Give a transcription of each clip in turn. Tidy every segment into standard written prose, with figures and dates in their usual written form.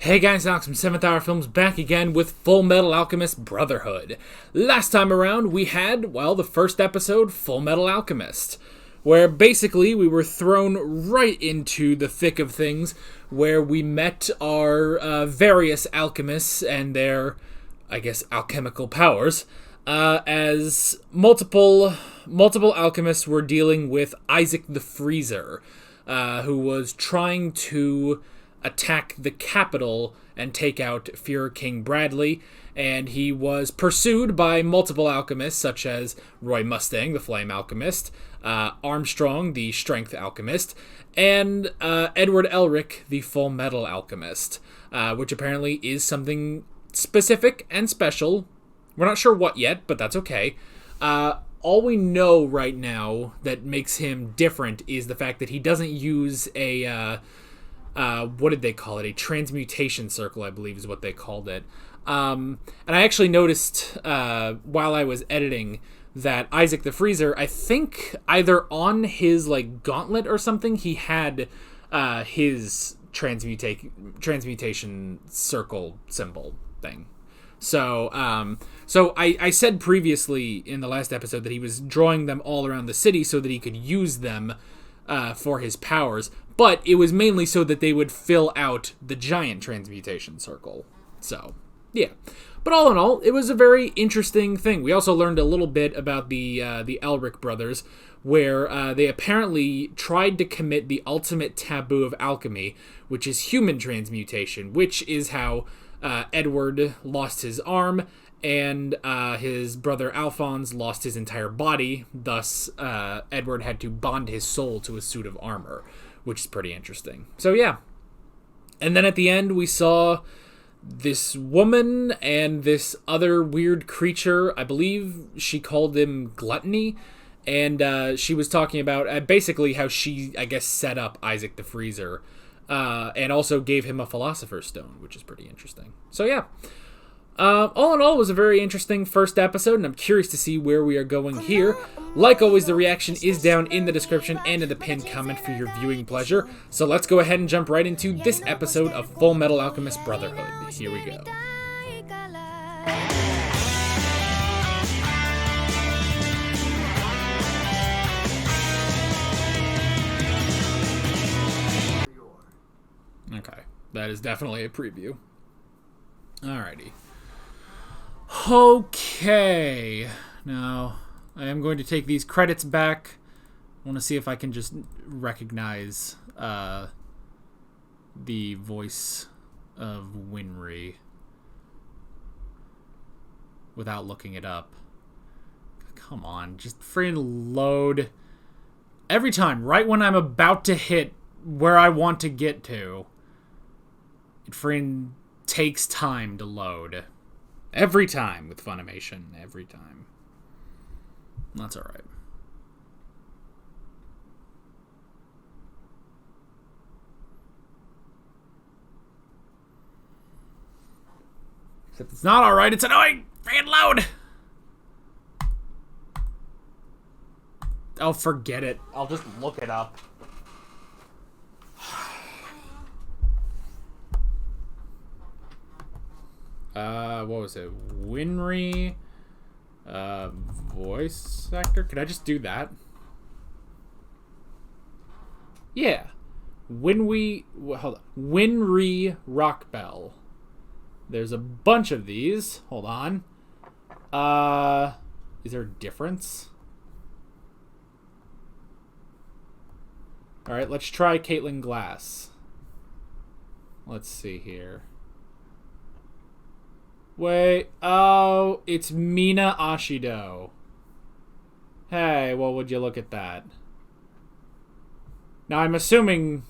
Hey guys, Alex from 7th Hour Films back again with Fullmetal Alchemist Brotherhood. Last time around we had, the first episode, Fullmetal Alchemist, where basically we were thrown right into the thick of things, where we met our various alchemists and their, alchemical powers, as multiple alchemists were dealing with Isaac the Freezer, who was trying to attack the capital and take out Führer King Bradley, and he was pursued by multiple alchemists such as Roy Mustang, the Flame Alchemist, Armstrong, the Strength Alchemist, and Edward Elric, the Full Metal Alchemist, which apparently is something specific and special. We're not sure what yet, but that's okay. All we know right now that makes him different is the fact that he doesn't use a what did they call it? A transmutation circle, I believe is what they called it. And I actually noticed while I was editing that Isaac the Freezer, I think either on his gauntlet or something, he had his transmutation circle symbol thing. So I said previously in the last episode that he was drawing them all around the city so that he could use them for his powers, but it was mainly so that they would fill out the giant transmutation circle. So, yeah. But all in all, it was a very interesting thing. We also learned a little bit about the Elric brothers, where they apparently tried to commit the ultimate taboo of alchemy, which is human transmutation, which is how Edward lost his arm, and his brother Alphonse lost his entire body. Thus, Edward had to bond his soul to a suit of armor, which is pretty interesting. So, yeah. And then at the end, we saw this woman and this other weird creature. I believe she called him Gluttony. And she was talking about basically how she, set up Isaac the Freezer. And also gave him a Philosopher's Stone, which is pretty interesting. So, yeah. All in all, it was a very interesting first episode, and I'm curious to see where we are going here. Like always, the reaction is down in the description and in the pinned comment for your viewing pleasure. So let's go ahead and jump right into this episode of Fullmetal Alchemist Brotherhood. Here we go. Okay, that is definitely a preview. Alrighty. Okay, now I am going to take these credits back. I want to see if I can just recognize the voice of Winry without looking it up. Come on, just freaking load. Every time, right when I'm about to hit where I want to get to, it freaking takes time to load. Every time with Funimation. Every time. That's alright. Except it's not alright, it's annoying! Freaking loud! Oh, forget it. I'll just look it up. What was it? Winry, voice actor? Could I just do that? Yeah. Hold on. Winry Rockbell. There's a bunch of these. Hold on. Is there a difference? Alright, let's try Caitlin Glass. Let's see here. Wait, oh, it's Mina Ashido. Hey, well, would you look at that? Now, I'm assuming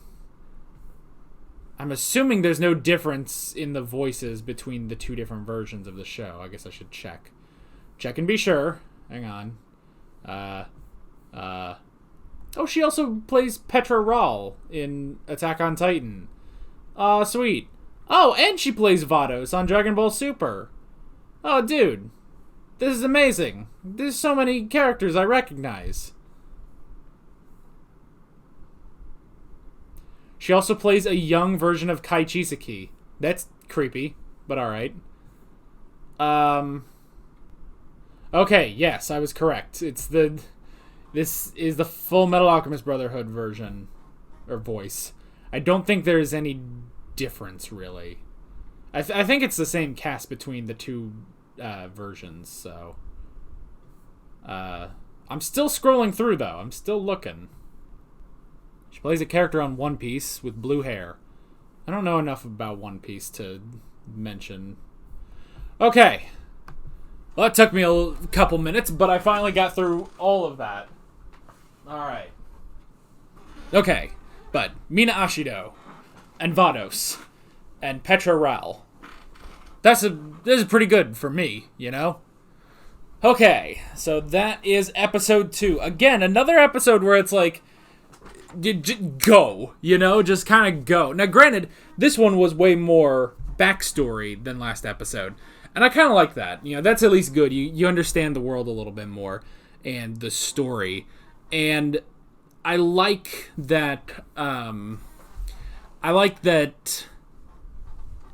there's no difference in the voices between the two different versions of the show. I guess I should check. Check and be sure. Hang on. Oh, she also plays Petra Rahl in Attack on Titan. Sweet. Oh, and she plays Vados on Dragon Ball Super. Oh, dude. This is amazing. There's so many characters I recognize. She also plays a young version of Kai Chisaki. That's creepy, but alright. Okay, yes, I was correct. This is the Fullmetal Alchemist Brotherhood version, or voice. I don't think there's any difference, really. I think it's the same cast between the two versions, so... I'm still scrolling through, though. I'm still looking. She plays a character on One Piece with blue hair. I don't know enough about One Piece to mention. Okay. Well, it took me a couple minutes, but I finally got through all of that. Alright. Okay. But Mina Ashido and Vados and Petra Ral. This is pretty good for me, you know? Okay, so that is episode 2. Again, another episode where it's like, go, you know? Just kind of go. Now, granted, this one was way more backstory than last episode. And I kind of like that. You know, that's at least good. You understand the world a little bit more and the story. And I like that,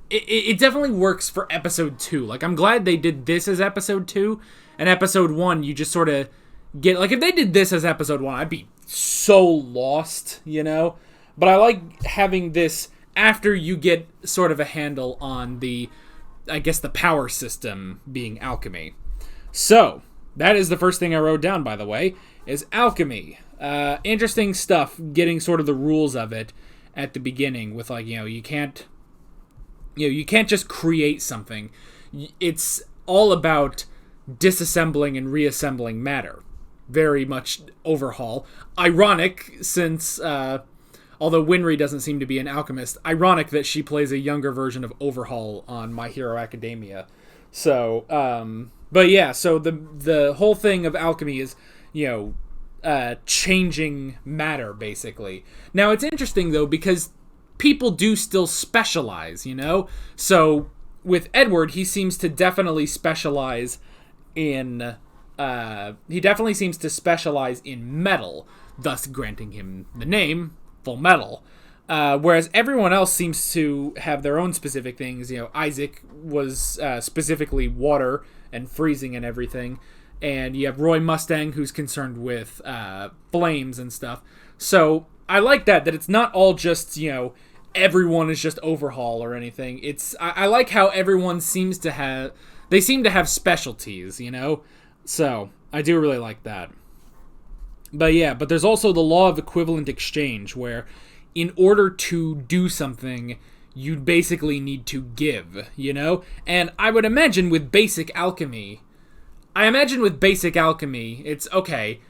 it definitely works for episode 2. Like, I'm glad they did this as episode 2. And episode 1, you just sort of get... Like, if they did this as episode 1, I'd be so lost, you know? But I like having this after you get sort of a handle on the, I guess, the power system being alchemy. So, that is the first thing I wrote down, by the way, is alchemy. Interesting stuff, getting sort of the rules of it at the beginning with, like, you can't just create something. It's all about disassembling and reassembling matter. Very much overhaul. Ironic, since, although Winry doesn't seem to be an alchemist, ironic that she plays a younger version of Overhaul on My Hero Academia. So, but yeah, so the whole thing of alchemy is, changing matter, basically. Now, it's interesting, though, because people do still specialize, you know? So, with Edward, he seems to definitely specialize in... he definitely seems to specialize in metal, thus granting him the name, Fullmetal. Whereas everyone else seems to have their own specific things. Isaac was specifically water and freezing and everything. And you have Roy Mustang, who's concerned with flames and stuff. So I like that it's not all just, everyone is just Overhaul or anything. I like how everyone seems to have... They seem to have specialties, So, I do really like that. But yeah, but there's also the law of equivalent exchange, where in order to do something, you basically need to give, And I would imagine with basic alchemy, it's, okay,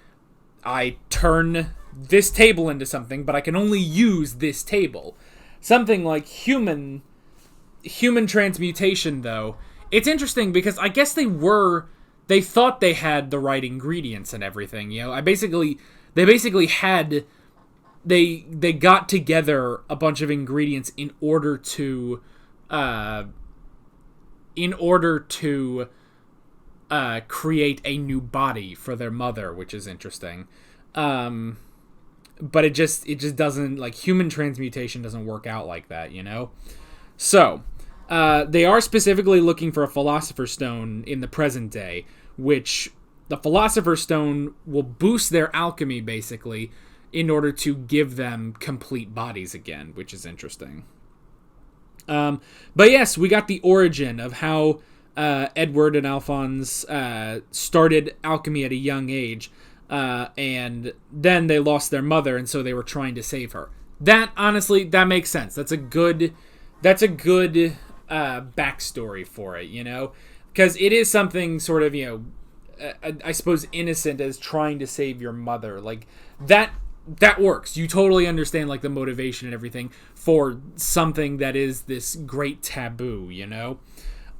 I turn this table into something, but I can only use this table. Something like human transmutation, though, it's interesting because I guess they thought they had the right ingredients and everything, They got together a bunch of ingredients in order to create a new body for their mother, which is interesting. But it just doesn't, like, human transmutation doesn't work out like that, So, they are specifically looking for a Philosopher's Stone in the present day, which the Philosopher's Stone will boost their alchemy, basically, in order to give them complete bodies again, which is interesting. But yes, we got the origin of how Edward and Alphonse started alchemy at a young age, and then they lost their mother, and so they were trying to save her. That, honestly, that makes sense. That's a good backstory for it, because it is something sort of, I suppose innocent as trying to save your mother. Like, that works. You totally understand, like, the motivation and everything for something that is this great taboo,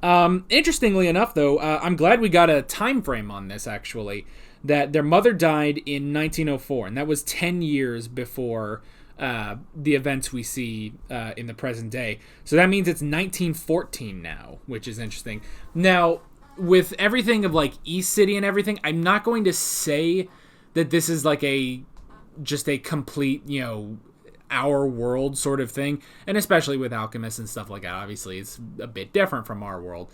Interestingly enough, though, I'm glad we got a time frame on this, actually, that their mother died in 1904, and that was 10 years before the events we see in the present day. So that means it's 1914 now, which is interesting. Now, with everything of, like, East City and everything, I'm not going to say that this is, like, just a complete, our world sort of thing, and especially with alchemists and stuff like that. Obviously, it's a bit different from our world.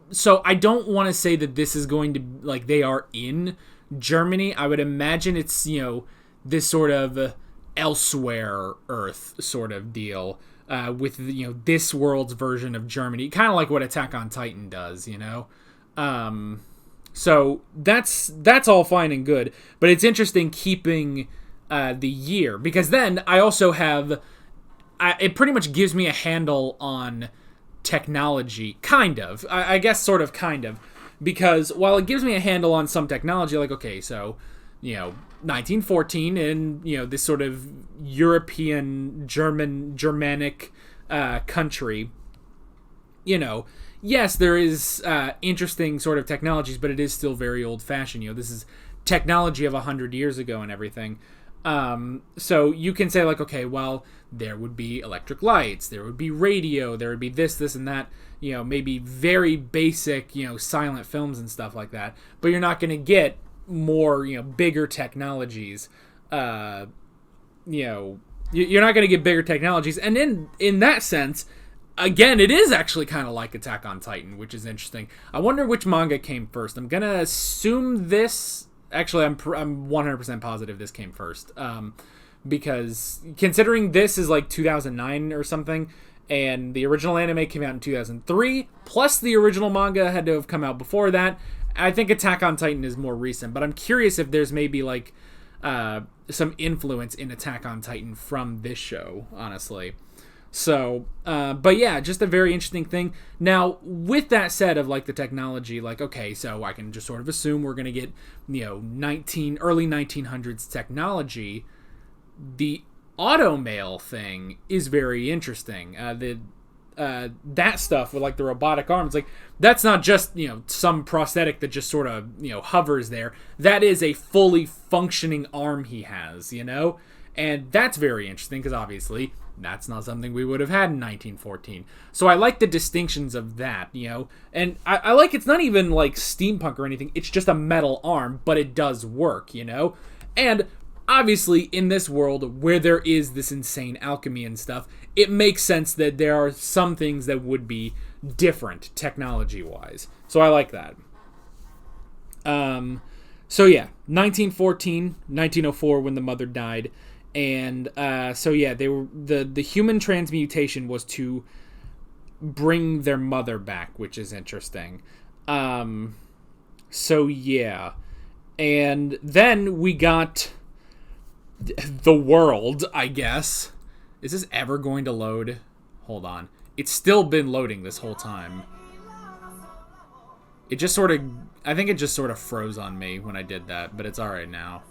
So I don't want to say that this is going to, like, they are in Germany. I would imagine it's, this sort of elsewhere Earth sort of deal, with, this world's version of Germany, kind of like what Attack on Titan does, So that's all fine and good, but it's interesting keeping the year, because then I also have, it pretty much gives me a handle on technology, kind of. I guess sort of, kind of, because while it gives me a handle on some technology, like, okay, so, 1914 in, this sort of European, Germanic country, yes, there is interesting sort of technologies, but it is still very old-fashioned. This is technology of 100 years ago and everything. So you can say, like, okay, well, there would be electric lights, there would be radio, there would be this, and that, maybe very basic, silent films and stuff like that. But you're not going to get more, bigger technologies. You're not going to get bigger technologies. And in that sense, again, it is actually kind of like Attack on Titan, which is interesting. I wonder which manga came first. I'm going to assume this. Actually, I'm 100% positive this came first. Because considering this is like 2009 or something, and the original anime came out in 2003, plus the original manga had to have come out before that, I think Attack on Titan is more recent. But I'm curious if there's maybe like some influence in Attack on Titan from this show, honestly. So, but yeah, just a very interesting thing. Now, with that said of like the technology, like, okay, so I can just sort of assume we're going to get, early 1900s technology. The automail thing is very interesting. That stuff with like the robotic arms, like that's not just, some prosthetic that just sort of, hovers there. That is a fully functioning arm he has, and that's very interesting because obviously that's not something we would have had in 1914. So I like the distinctions of that, and I like it's not even like steampunk or anything. It's just a metal arm, but it does work, and obviously in this world where there is this insane alchemy and stuff, it makes sense that there are some things that would be different technology-wise. So I like that. So yeah, 1914, 1904 when the mother died. And so yeah, they were the human transmutation was to bring their mother back, which is interesting. So yeah, and then we got the world, I guess. Is this ever going to load? Hold on, it's still been loading this whole time. It just sort of, I think it just sort of froze on me when I did that, but it's all right now.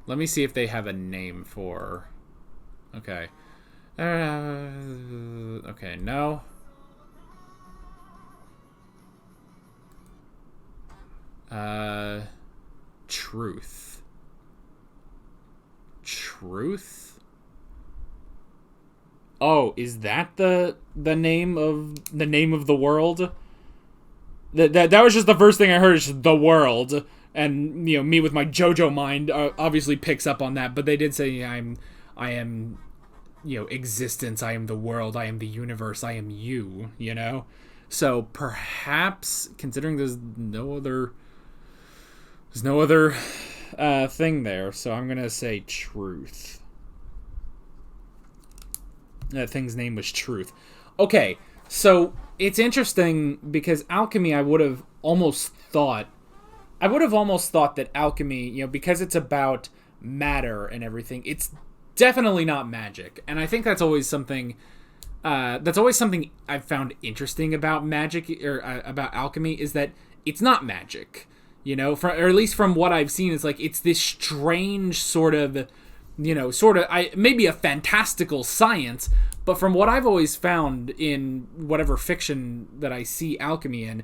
Let me see if they have a name for... Okay. Okay, no. Truth. Truth? Oh, is that the name of the world? That was just the first thing I heard, is just the world. And, me with my JoJo mind obviously picks up on that. But they did say I am, existence. I am the world. I am the universe. I am you, So perhaps, considering there's no other thing there. So I'm going to say truth. That thing's name was Truth. Okay, so it's interesting because alchemy, I would have almost thought that alchemy, because it's about matter and everything, it's definitely not magic. And I think that's always something I've found interesting about magic, or about alchemy, is that it's not magic. Or at least from what I've seen, it's like it's this strange sort of, maybe a fantastical science, but from what I've always found in whatever fiction that I see alchemy in,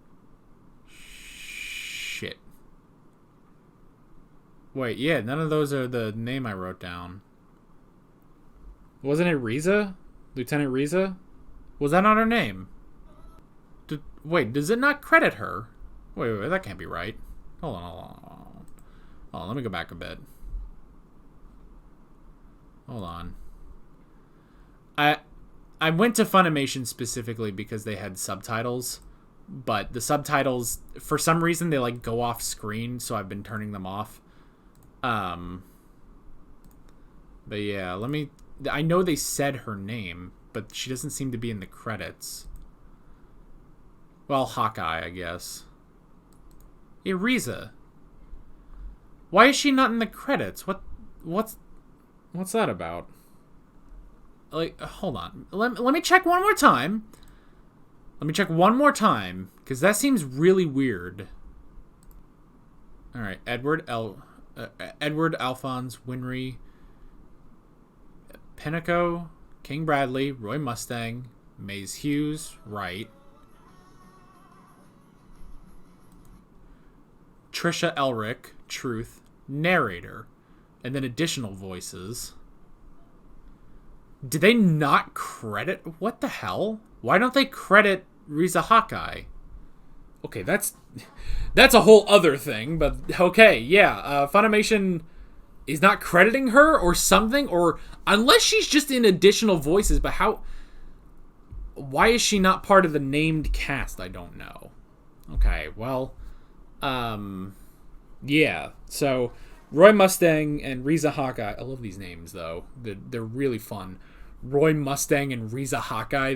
Wait, yeah, none of those are the name I wrote down. Wasn't it Riza? Lieutenant Riza? Was that not her name? Wait, does it not credit her? Wait, that can't be right. Hold on. Oh, let me go back a bit. Hold on. I went to Funimation specifically because they had subtitles, but the subtitles, for some reason, they like go off screen, so I've been turning them off. But yeah, I know they said her name, but she doesn't seem to be in the credits. Well, Hawkeye, I guess. Yeah, Riza. Why is she not in the credits? What's that about? Like, hold on. Let me check one more time. Because that seems really weird. All right, Edward, Alphonse, Winry, Pinico, King Bradley, Roy Mustang, Maze Hughes, Wright, Trisha Elric, Truth, narrator, and then additional voices. Did they not credit? What the hell? Why don't they credit Riza Hawkeye? Okay, that's a whole other thing, but okay, yeah. Funimation is not crediting her or something, or unless she's just in additional voices, but how? Why is she not part of the named cast? I don't know. Okay, well, yeah. So Roy Mustang and Riza Hawkeye. I love these names though. They're really fun. Roy Mustang and Riza Hawkeye,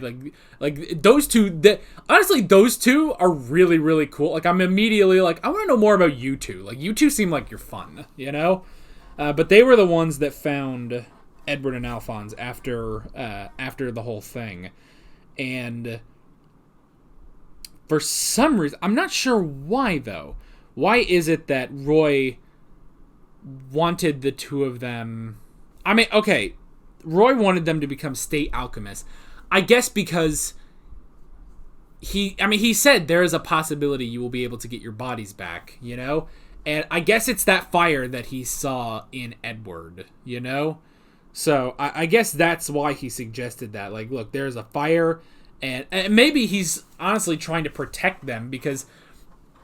like those two. Honestly, those two are really, really cool. Like, I'm immediately like, I want to know more about you two. Like, you two seem like you're fun, you know. But they were the ones that found Edward and Alphonse after the whole thing, and for some reason, I'm not sure why though. Why is it that Roy wanted the two of them? I mean, okay. Roy wanted them to become state alchemists. I guess because he said there is a possibility you will be able to get your bodies back, you know? And I guess it's that fire that he saw in Edward, you know? So I guess that's why he suggested that. Like, look, there's a fire, and maybe he's honestly trying to protect them because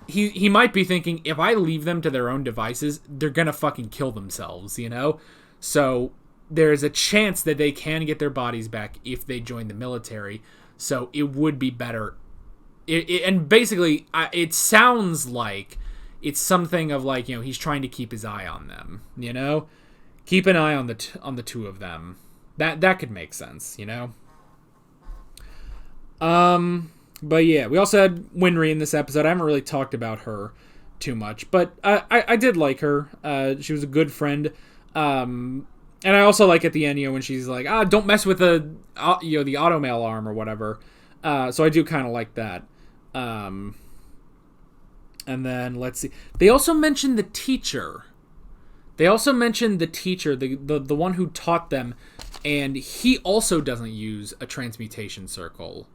he might be thinking, if I leave them to their own devices, they're gonna fucking kill themselves, you know? So there's a chance that they can get their bodies back if they join the military. So it would be better. And basically, it sounds like it's something of like, you know, he's trying to keep his eye on them, you know? Keep an eye on the two of them. That could make sense, you know? But yeah, we also had Winry in this episode. I haven't really talked about her too much, but I did like her. She was a good friend. And I also like at the end, you know, when she's like, don't mess with the automail arm or whatever. So I do kind of like that. And then let's see. They also mentioned the teacher. The one who taught them, and he also doesn't use a transmutation circle,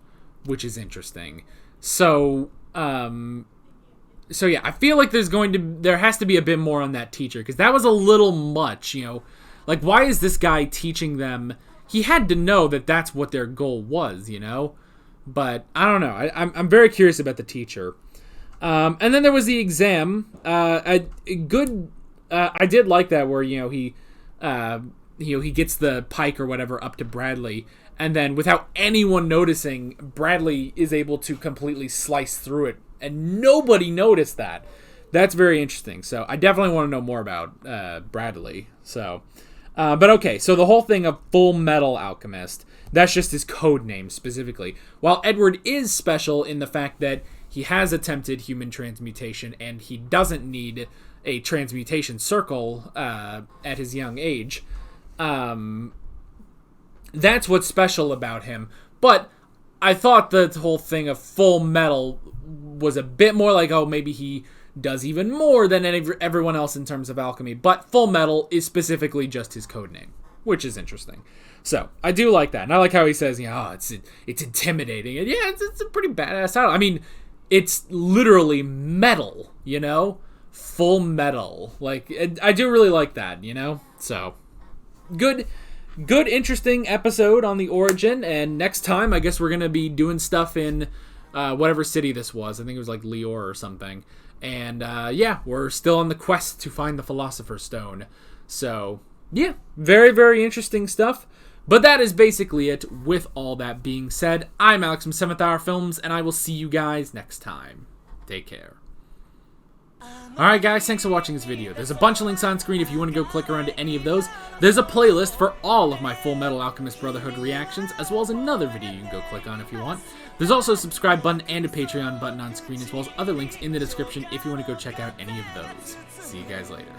which is interesting. So yeah, I feel like there has to be a bit more on that teacher, because that was a little much, you know. Like, why is this guy teaching them? He had to know that that's what their goal was, you know? But, I don't know. I'm very curious about the teacher. And then there was the exam. I did like that where, you know, he gets the pike or whatever up to Bradley, and then without anyone noticing, Bradley is able to completely slice through it, and nobody noticed that. That's very interesting. So I definitely want to know more about Bradley. So... but okay, so the whole thing of Fullmetal Alchemist, that's just his code name specifically. While Edward is special in the fact that he has attempted human transmutation and he doesn't need a transmutation circle at his young age. That's what's special about him. But I thought the whole thing of Full Metal was a bit more like, oh, maybe he does even more than everyone else in terms of alchemy, but Full Metal is specifically just his code name, which is interesting. So I do like that, and I like how he says, you know, it's intimidating, and yeah, it's a pretty badass title. I mean, it's literally metal, you know. Full Metal. Like, I do really like that, you know? So, good, interesting episode on the origin, and next time, I guess we're going to be doing stuff in whatever city this was. I think it was like Lior or something. And, yeah, we're still on the quest to find the Philosopher's Stone. So, yeah, very, very interesting stuff. But that is basically it. With all that being said, I'm Alex from 7th Hour Films, and I will see you guys next time. Take care. Alright guys, thanks for watching this video. There's a bunch of links on screen if you want to go click around to any of those. There's a playlist for all of my Fullmetal Alchemist Brotherhood reactions, as well as another video you can go click on if you want. There's also a subscribe button and a Patreon button on screen, as well as other links in the description if you want to go check out any of those. See you guys later.